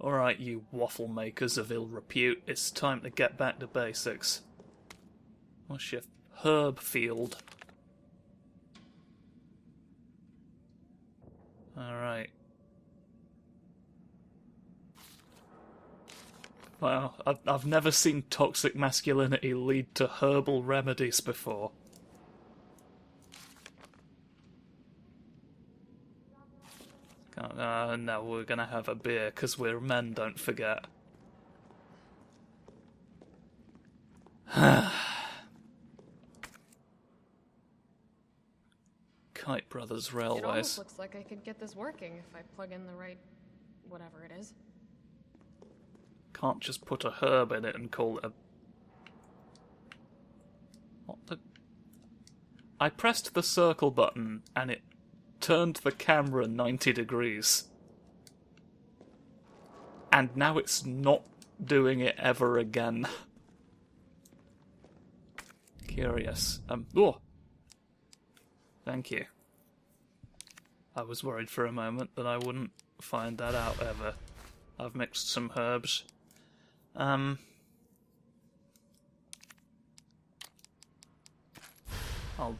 Alright, you waffle makers of ill repute, it's time to get back to basics. What's your herb field? Alright. Wow, I've never seen toxic masculinity lead to herbal remedies before. No, we're gonna have a beer, because we're men, don't forget. Kite Brothers Railways. It almost looks like I could get this working if I plug in the right... whatever it is. Can't just put a herb in it and call it a... What the... I pressed the circle button, and it turned the camera 90 degrees. And now it's not doing it ever again. Curious. Oh! Thank you. I was worried for a moment that I wouldn't find that out ever. I've mixed some herbs. I'll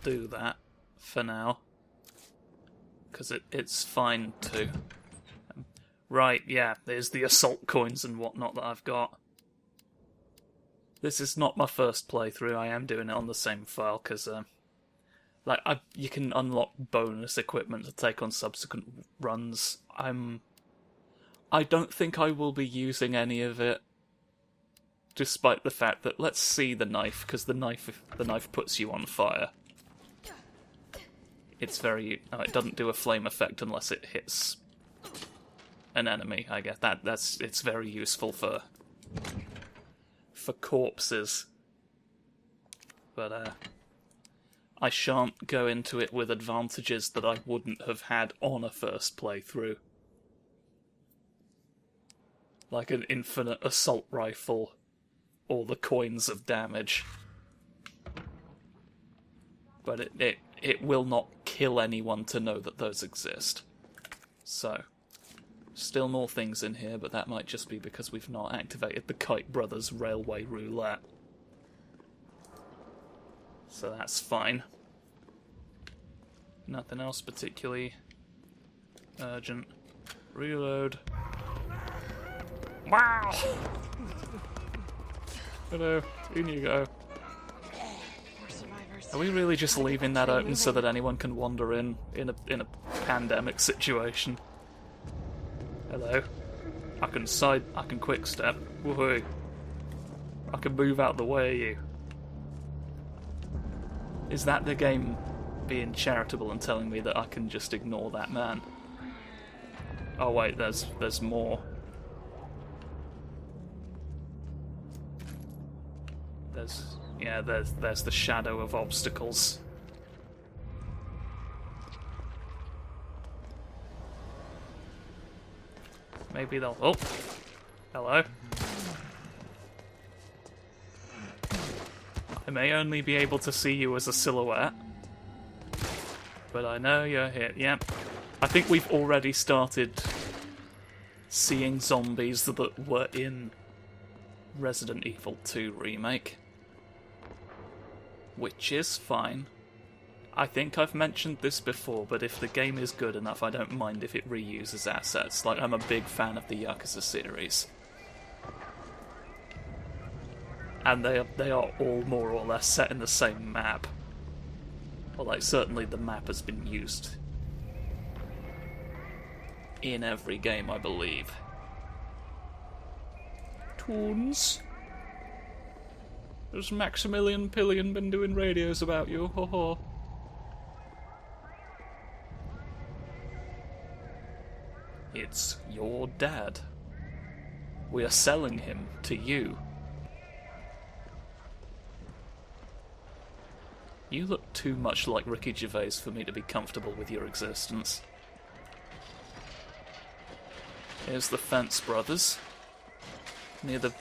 do that for now. Because it's fine too. Right, yeah, there's the assault coins and whatnot that I've got. This is not my first playthrough, I am doing it on the same file, because, you can unlock bonus equipment to take on subsequent runs. I don't think I will be using any of it, despite the fact that, let's see the knife, because the knife puts you on fire. It's very... it doesn't do a flame effect unless it hits an enemy, I guess. It's very useful for corpses. But, I shan't go into it with advantages that I wouldn't have had on a first playthrough. Like an infinite assault rifle, or the coins of damage. But it will not kill anyone to know that those exist. So, still more things in here, but that might just be because we've not activated the Kite Brothers Railway Roulette. So that's fine. Nothing else particularly urgent. Reload. Wow! Hello, in you go. Are we really just leaving that open so that anyone can wander in a pandemic situation? Hello. I can quick step. Woohoo. I can move out the way of you. Is that the game being charitable and telling me that I can just ignore that man? Oh wait, there's more. There's the shadow of obstacles. Maybe they'll... Oh! Hello. I may only be able to see you as a silhouette, but I know you're here. Yep. I think we've already started seeing zombies that were in Resident Evil 2 Remake. Which is fine. I think I've mentioned this before, but if the game is good enough, I don't mind if it reuses assets. Like, I'm a big fan of the Yakuza series. And they are all more or less set in the same map. Well, like, certainly the map has been used in every game, I believe. Toons. Has Maximilian Pillion been doing radios about you? Ho ho. It's your dad. We are selling him to you. You look too much like Ricky Gervais for me to be comfortable with your existence. Here's the Fence Brothers. Near the...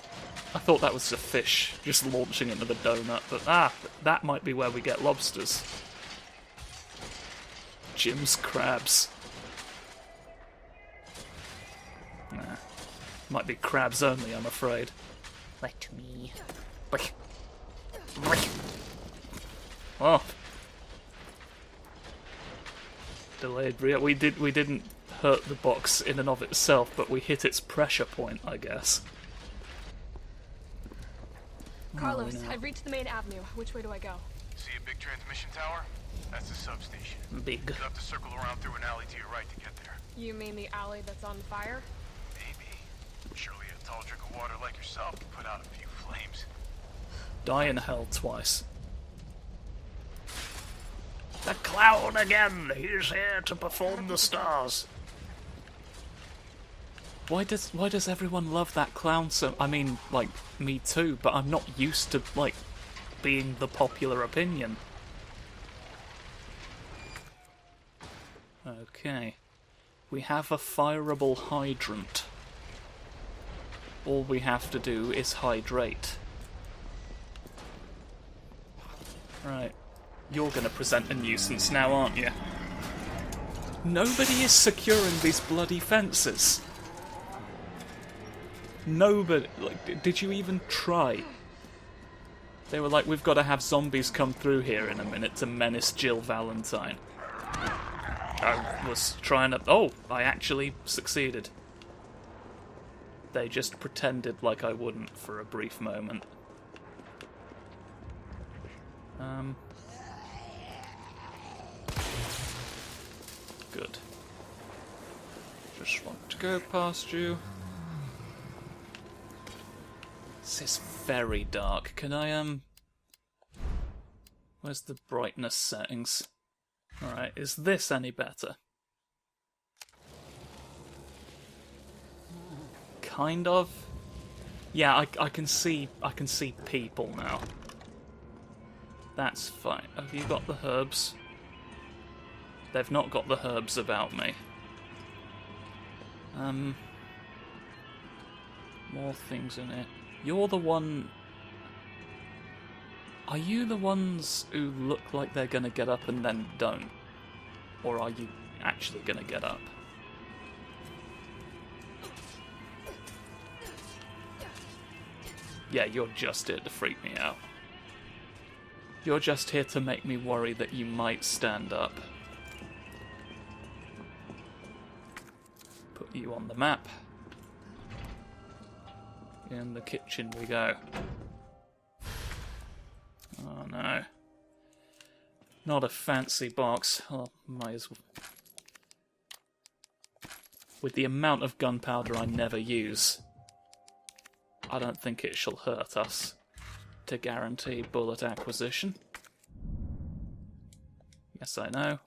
I thought that was a fish just launching into the donut, but that might be where we get lobsters. Jim's Crabs. Nah. Might be crabs only, I'm afraid. Let me. Oh. Delayed. We didn't hurt the box in and of itself, but we hit its pressure point, I guess. Carlos, I've reached the main avenue. Which way do I go? See a big transmission tower? That's the substation. Big. You'll have to circle around through an alley to your right to get there. You mean the alley that's on fire? Maybe. Surely a tall drink of water like yourself can put out a few flames. Die in hell twice. The clown again! He's here to perform the stars. Why does everyone love that clown so... I mean, like, me too, but I'm not used to, like, being the popular opinion. Okay. We have a fireable hydrant. All we have to do is hydrate. Right. You're gonna present a nuisance now, aren't you? Nobody is securing these bloody fences. Nobody... Like, did you even try? They were like, we've got to have zombies come through here in a minute to menace Jill Valentine. I was trying to... Oh, I actually succeeded. They just pretended like I wouldn't for a brief moment. Good. Just want to go past you. This is very dark. Can I, Where's the brightness settings? Alright, is this any better? Kind of. Yeah, I can see people now. That's fine. Have you got the herbs? They've not got the herbs about me. More things in it. You're the one... Are you the ones who look like they're gonna get up and then don't? Or are you actually gonna get up? Yeah, you're just here to freak me out. You're just here to make me worry that you might stand up. Put you on the map. In the kitchen we go. Oh no. Not a fancy box. Oh, might as well. With the amount of gunpowder I never use, I don't think it shall hurt us to guarantee bullet acquisition. Yes, I know.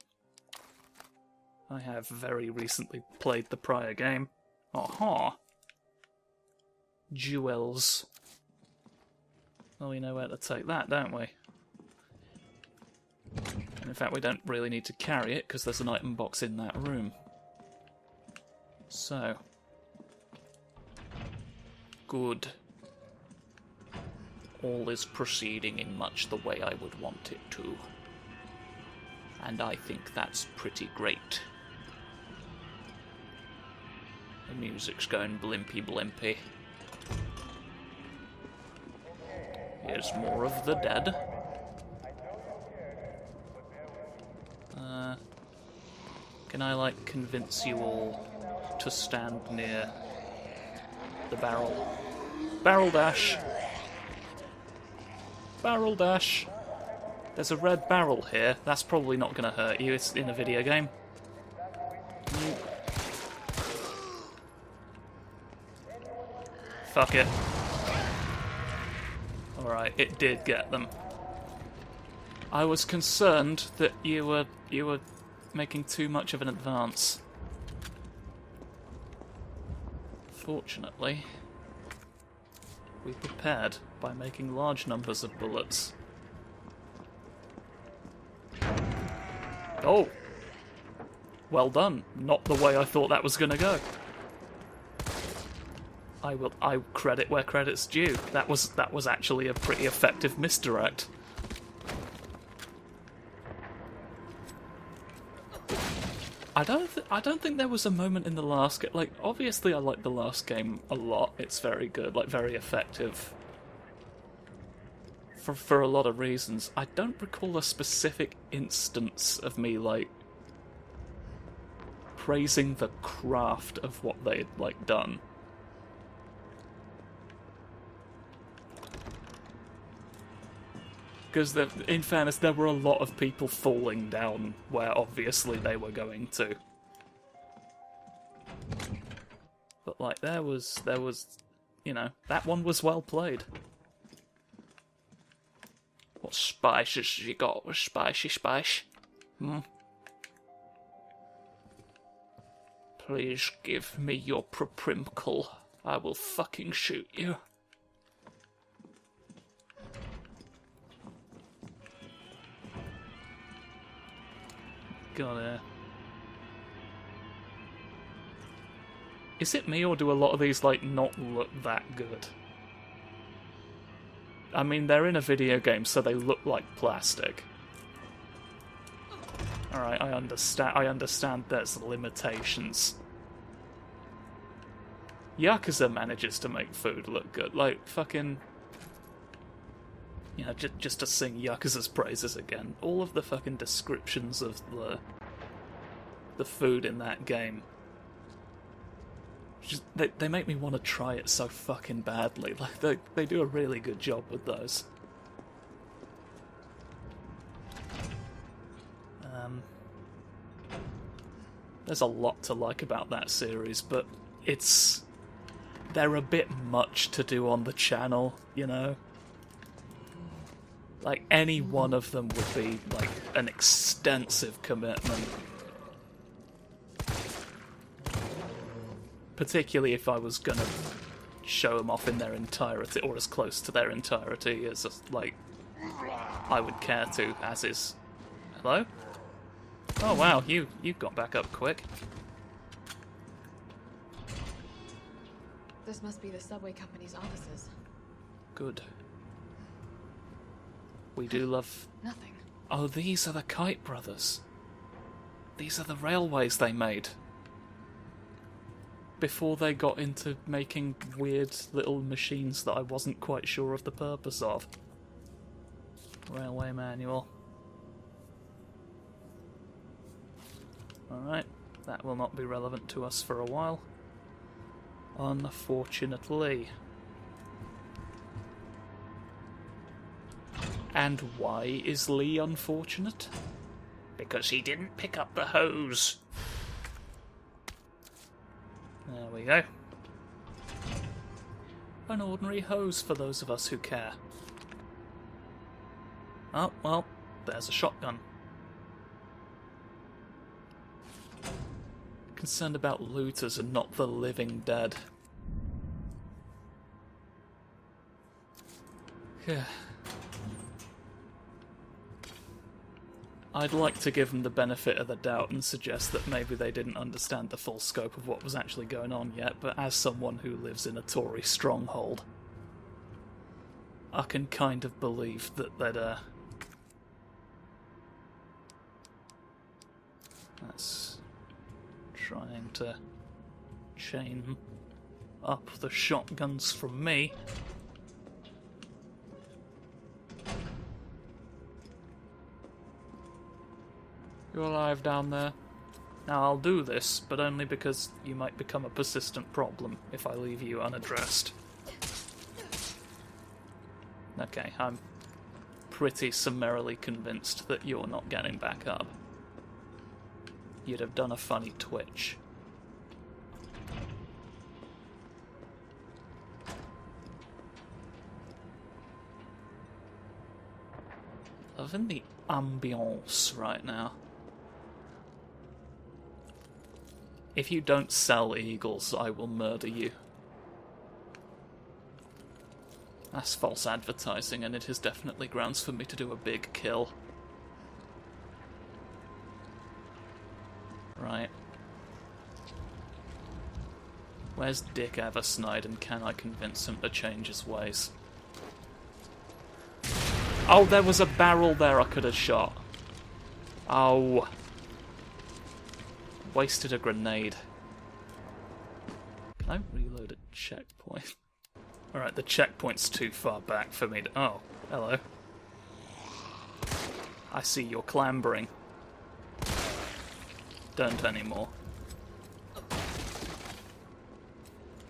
I have very recently played the prior game. Aha! Jewels. Well, we know where to take that, don't we? And in fact, we don't really need to carry it, because there's an item box in that room. So. Good. All is proceeding in much the way I would want it to. And I think that's pretty great. The music's going blimpy blimpy. Here's more of the dead. Can I, like, convince you all to stand near the barrel? Barrel dash! Barrel dash! There's a red barrel here. That's probably not going to hurt you. It's in a video game. Fuck it. Alright, it did get them. I was concerned that you were making too much of an advance. Fortunately, we prepared by making large numbers of bullets. Oh! Well done. Not the way I thought that was gonna go. I credit where credit's due. That was actually a pretty effective misdirect. I don't think there was a moment in the last game. Like, obviously, I like the last game a lot. It's very good, like very effective. For a lot of reasons. I don't recall a specific instance of me like praising the craft of what they'd like done. Because, in fairness, there were a lot of people falling down where obviously they were going to. But, like, there was, you know, that one was well played. What spices you got? Spicy spice? Please give me your proprimcle. I will fucking shoot you. God, is it me, or do a lot of these, like, not look that good? I mean, they're in a video game, so they look like plastic. Alright, I understand there's limitations. Yakuza manages to make food look good. Like, fucking... You know, just to sing Yakuza's praises again. All of the fucking descriptions of the food in that game, just, they make me want to try it so fucking badly. Like, they do a really good job with those. There's a lot to like about that series, but they're a bit much to do on the channel, you know? Like, any one of them would be, like, an extensive commitment. Particularly if I was gonna show them off in their entirety, or as close to their entirety as, like, I would care to, as is... Hello? Oh wow, you got back up quick. This must be the subway company's offices. Good. We do love... Nothing. Oh, these are the Kite Brothers. These are the railways they made. Before they got into making weird little machines that I wasn't quite sure of the purpose of. Railway manual. Alright, that will not be relevant to us for a while. Unfortunately. And why is Lee unfortunate? Because he didn't pick up the hose. There we go. An ordinary hose for those of us who care. Oh, well, there's a shotgun. Concerned about looters and not the living dead. I'd like to give them the benefit of the doubt and suggest that maybe they didn't understand the full scope of what was actually going on yet, but as someone who lives in a Tory stronghold, I can kind of believe that that's trying to chain up the shotguns from me. You're alive down there. Now I'll do this, but only because you might become a persistent problem if I leave you unaddressed. Okay, I'm pretty summarily convinced that you're not getting back up. You'd have done a funny twitch. Loving the ambiance right now. If you don't sell eagles, I will murder you. That's false advertising, and it is definitely grounds for me to do a big kill. Right. Where's Dick Eversnide, and can I convince him to change his ways? Oh, there was a barrel there I could have shot. Oh. Wasted a grenade. Can I reload a checkpoint? Alright, the checkpoint's too far back for me to... Oh, hello. I see you're clambering. Don't anymore.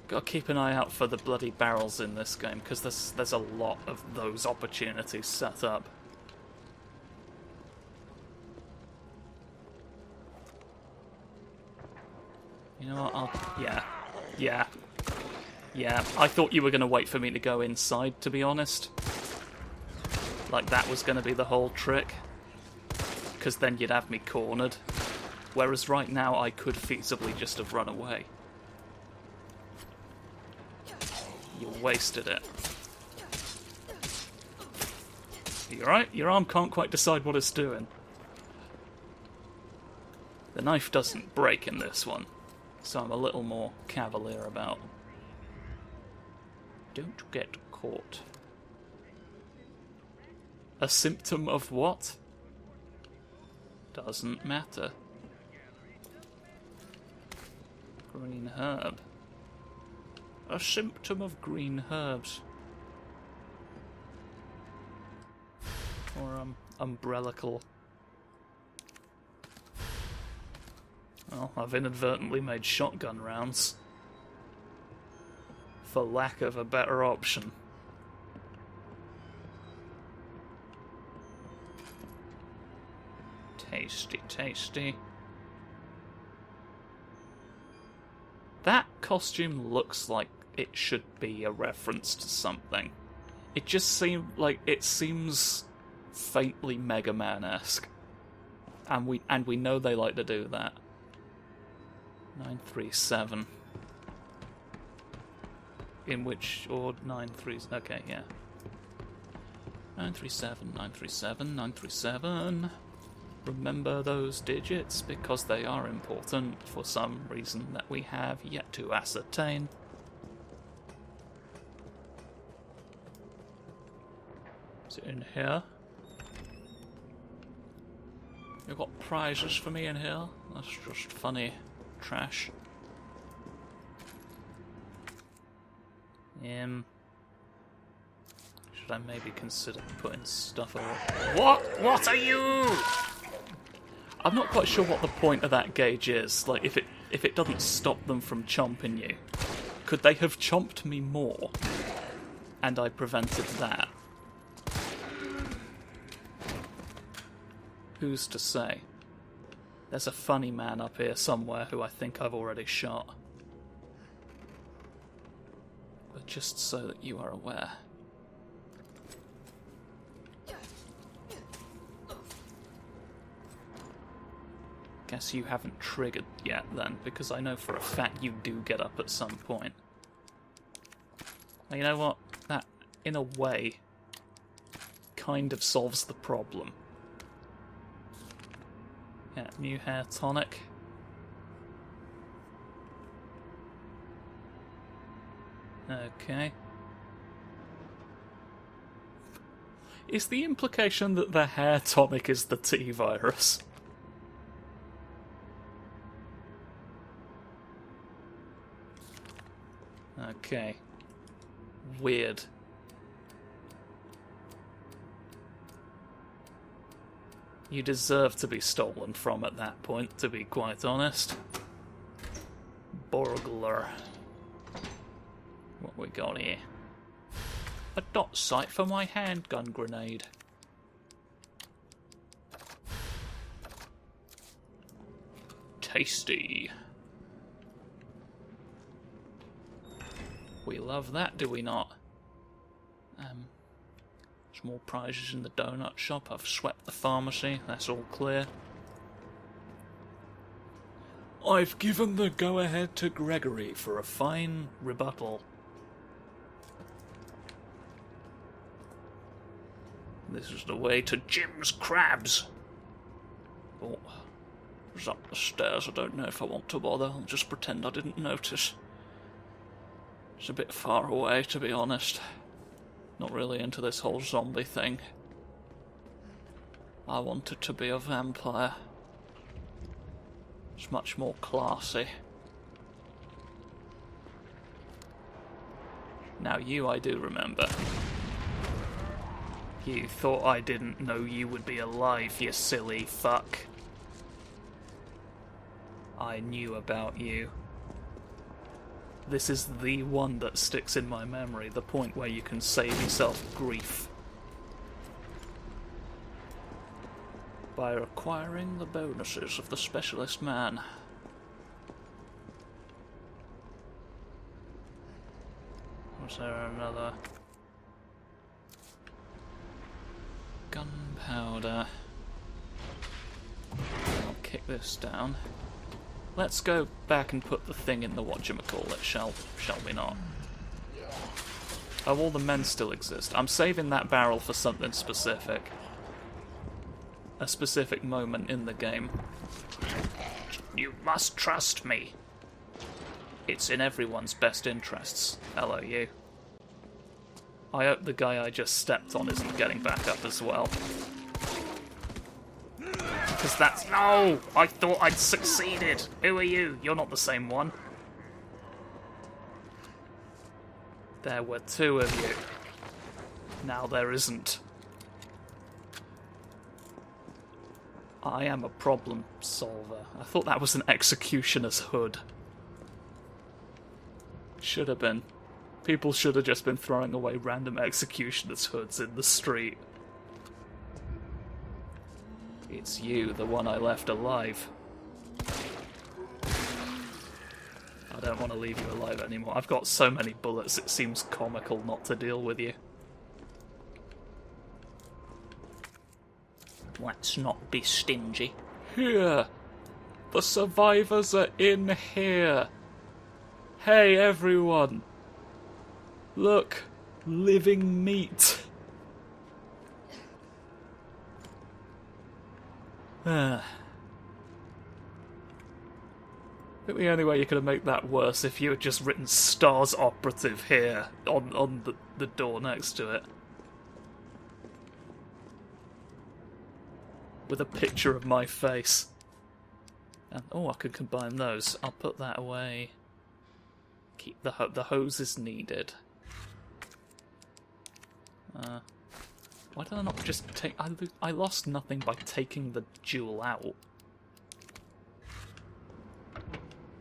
Gotta keep an eye out for the bloody barrels in this game, because there's a lot of those opportunities set up. You know what, Yeah, I thought you were going to wait for me to go inside, to be honest. Like that was going to be the whole trick. Because then you'd have me cornered. Whereas right now I could feasibly just have run away. You wasted it. You alright? Your arm can't quite decide what it's doing. The knife doesn't break in this one, so I'm a little more cavalier about. Don't get caught. A symptom of what? Doesn't matter. Green herb. A symptom of green herbs. Or, umbrellical. Well, I've inadvertently made shotgun rounds. For lack of a better option. Tasty, tasty. That costume looks like it should be a reference to something. It just seems like it seems faintly Mega Man-esque. And we know they like to do that. 937. In which, or 93, okay, yeah. 937, 937, 937. Remember those digits, because they are important for some reason that we have yet to ascertain. Is it in here? You got prizes for me in here? That's just funny trash. Should I maybe consider putting stuff away? What are you? I'm not quite sure what the point of that gauge is. Like, if it doesn't stop them from chomping you, could they have chomped me more? And I prevented that. Who's to say? There's a funny man up here somewhere who I think I've already shot. But just so that you are aware. Guess you haven't triggered yet then, because I know for a fact you do get up at some point. Well, you know what? That, in a way, kind of solves the problem. Yeah, new hair tonic. Okay. Is the implication that the hair tonic is the T-virus? Okay. Weird. You deserve to be stolen from at that point, to be quite honest. Burglar. What we got here? A dot sight for my handgun grenade. Tasty. We love that, do we not? There's more prizes in the donut shop. I've swept the pharmacy. That's all clear. I've given the go-ahead to Gregory for a fine rebuttal. This is the way to Jim's Crabs. Oh, it's up the stairs. I don't know if I want to bother. I'll just pretend I didn't notice. It's a bit far away, to be honest. Not really into this whole zombie thing. I wanted to be a vampire. It's much more classy. Now you I do remember. You thought I didn't know you would be alive, you silly fuck. I knew about you. This is the one that sticks in my memory, the point where you can save yourself grief. By acquiring the bonuses of the Specialist Man. Was there another? Gunpowder. I'll kick this down. Let's go back and put the thing in the whatchamacallit, shall we not? Oh, all the men still exist. I'm saving that barrel for something specific. A specific moment in the game. You must trust me. It's in everyone's best interests. Hello, you. I hope the guy I just stepped on isn't getting back up as well. Because that's... No! I thought I'd succeeded! Who are you? You're not the same one. There were two of you. Now there isn't. I am a problem solver. I thought that was an executioner's hood. Should have been. People should have just been throwing away random executioner's hoods in the street. It's you, the one I left alive. I don't want to leave you alive anymore. I've got so many bullets, it seems comical not to deal with you. Let's not be stingy. Here! The survivors are in here! Hey everyone! Look! Living meat! I think the only way you could have made that worse if you had just written Stars Operative here on the door next to it. With a picture of my face. And, oh, I could combine those. I'll put that away. Keep the hoses needed. Why did I not just take... I lost nothing by taking the jewel out.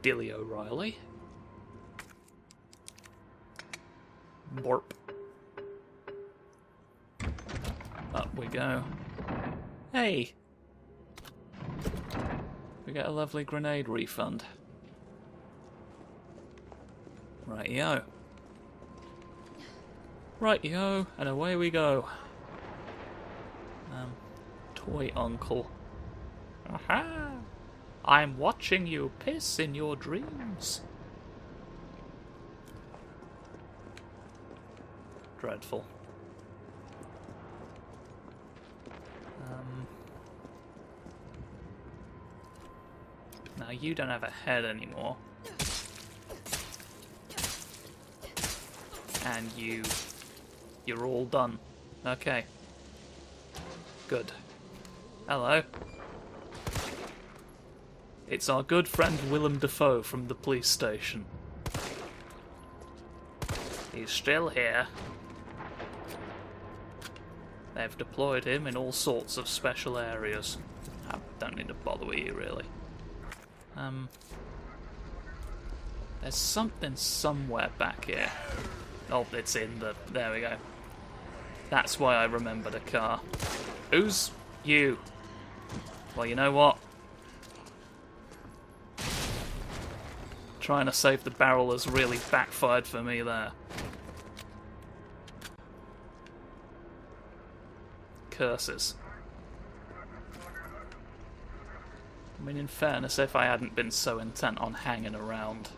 Billy O'Reilly. Borp. Up we go. Hey! We get a lovely grenade refund. Right-yo. Right-yo, and away we go. Toy uncle. Aha! I'm watching you piss in your dreams. Dreadful. Now you don't have a head anymore. And you're all done. Okay. Good. Hello. It's our good friend Willem Dafoe from the police station. He's still here. They've deployed him in all sorts of special areas. I don't need to bother with you, really. There's something somewhere back here. Oh, it's in the... There we go. That's why I remembered a car. Who's you? Well, you know what? Trying to save the barrel has really backfired for me there. Curses. I mean, in fairness, if I hadn't been so intent on hanging around...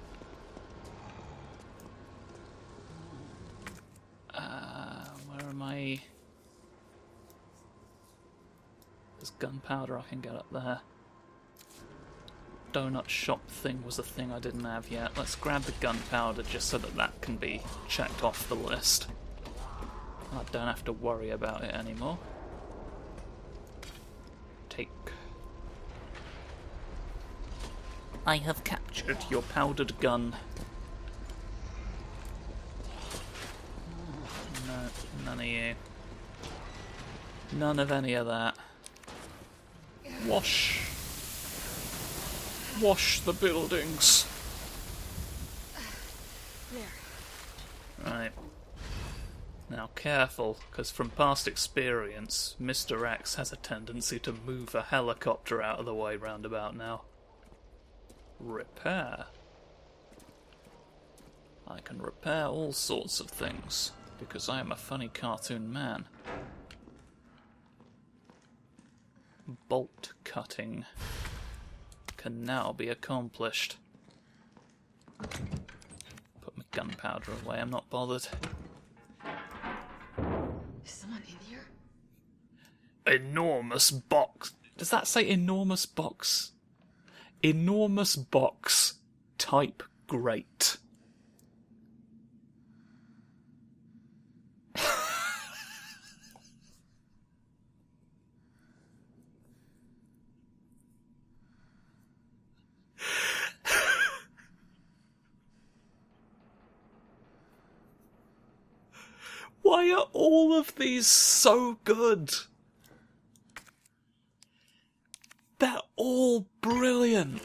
where am I? There's gunpowder I can get up there. Donut shop thing was a thing I didn't have yet. Let's grab the gunpowder just so that that can be checked off the list. I don't have to worry about it anymore. Take. I have captured your powdered gun. No, none of you. None of any of that. Wash. Wash the buildings. There. Right. Now careful, because from past experience, Mr. X has a tendency to move a helicopter out of the way roundabout now. Repair. I can repair all sorts of things, because I am a funny cartoon man. Bolt cutting can now be accomplished. Put my gunpowder away, I'm not bothered. Is someone in here? Enormous box. Does that say enormous box? Enormous box. Type great. Why are all of these so good? They're all brilliant.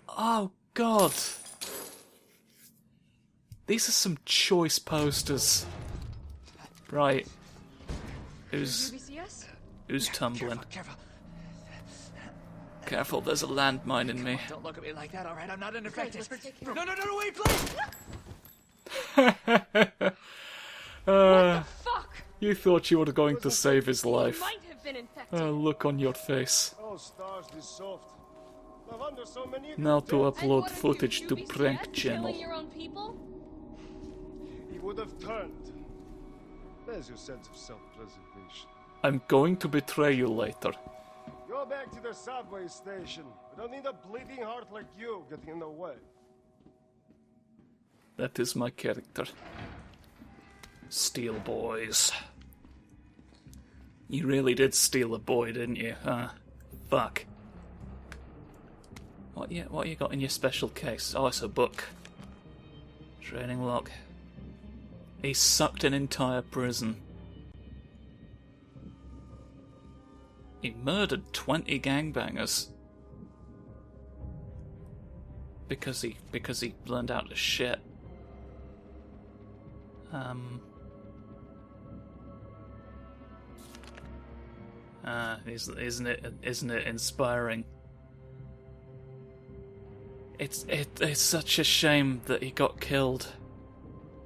Oh, God. These are some choice posters. Right. Who's tumbling? Careful. Careful, there's a landmine in me. Don't look at me like that, alright? I'm not infected. No, No, wait, please! what the fuck? You thought you were going to save his You life. might have been infected. Look on your face. Oh, stars, this soft. No wonder so many of you Now to dead. And upload what if footage you to be prank sad, channel. killing your own people? He would have turned. There's your sense of self-preservation. I'm going to betray you later. Go back to the subway station. We don't need a bleeding heart like you getting in the way. That is my character. Steel boys. You really did steal a boy, didn't you? Fuck. What you got in your special case? Oh, it's a book. Training log. He sucked an entire prison. He murdered 20 gangbangers. Because he learned how to shit. Isn't it inspiring? It's such a shame that he got killed.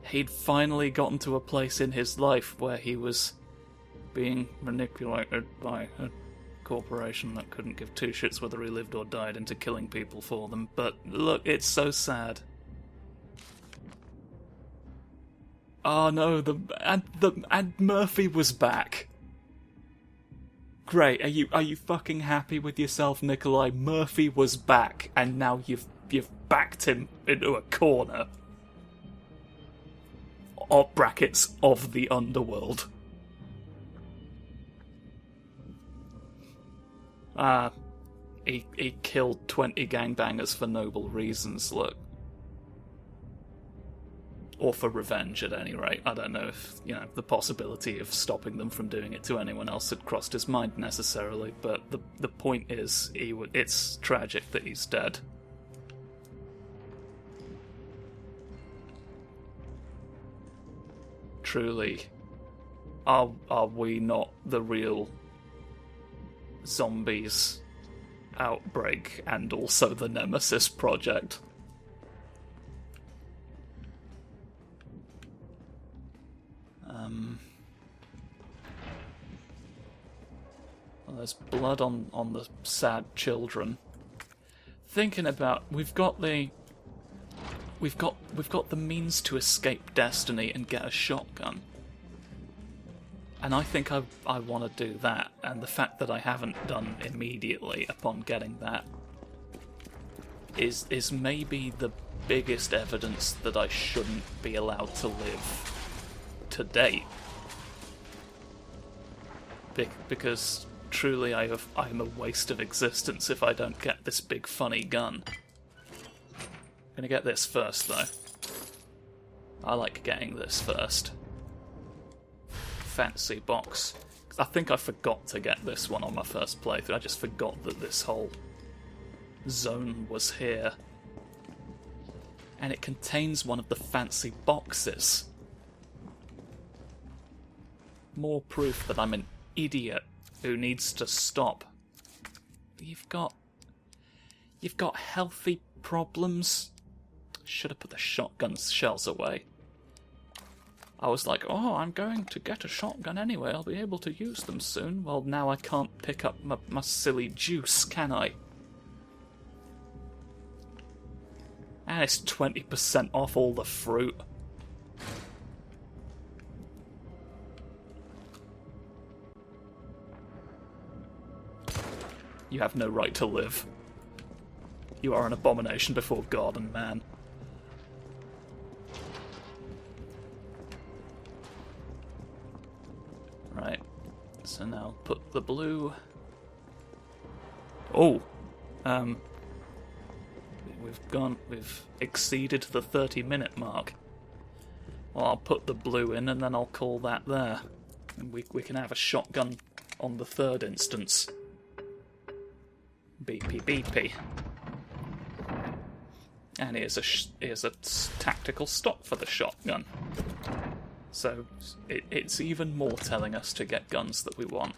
He'd finally gotten to a place in his life where he was being manipulated by a corporation that couldn't give two shits whether he lived or died into killing people for them. But look, it's so sad. Oh no, and Murphy was back. Great, are you fucking happy with yourself, Nikolai? Murphy was back, and now you've backed him into a corner. Or brackets of the underworld. He killed 20 gangbangers for noble reasons, look. Or for revenge, at any rate. I don't know if, the possibility of stopping them from doing it to anyone else had crossed his mind necessarily, but the point is, it's tragic that he's dead. Truly, are we not the real zombies outbreak and also the Nemesis project? Well, there's blood on the sad children. Thinking about, we've got the means to escape destiny and get a shotgun. And I think I want to do that, and the fact that I haven't done immediately upon getting that is maybe the biggest evidence that I shouldn't be allowed to live to date. Because truly I'm a waste of existence if I don't get this big funny gun. Gonna get this first, though. I like getting this first. Fancy box. I think I forgot to get this one on my first playthrough. I just forgot that this whole zone was here. And it contains one of the fancy boxes. More proof that I'm an idiot who needs to stop. You've got healthy problems. Should have put the shotgun shells away. I was like, oh, I'm going to get a shotgun anyway. I'll be able to use them soon. Well, now I can't pick up my silly juice, can I? And it's 20% off all the fruit. You have no right to live. You are an abomination before God and man. Right. So now put the blue... Oh! We've exceeded the 30-minute mark. Well, I'll put the blue in and then I'll call that there. And we can have a shotgun on the third instance. Beepy beepy. And here's a tactical stock for the shotgun. So it's even more telling us to get guns that we want.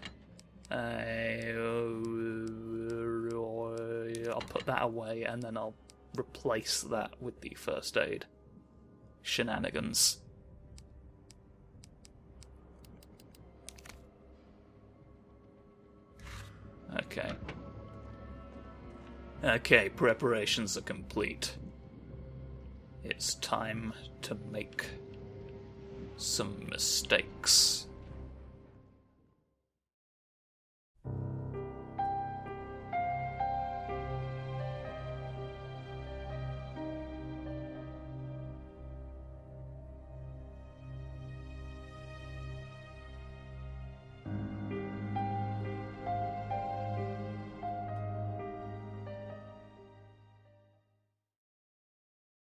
I'll put that away and then I'll replace that with the first aid. Shenanigans. Okay. Okay, preparations are complete. It's time to make some mistakes.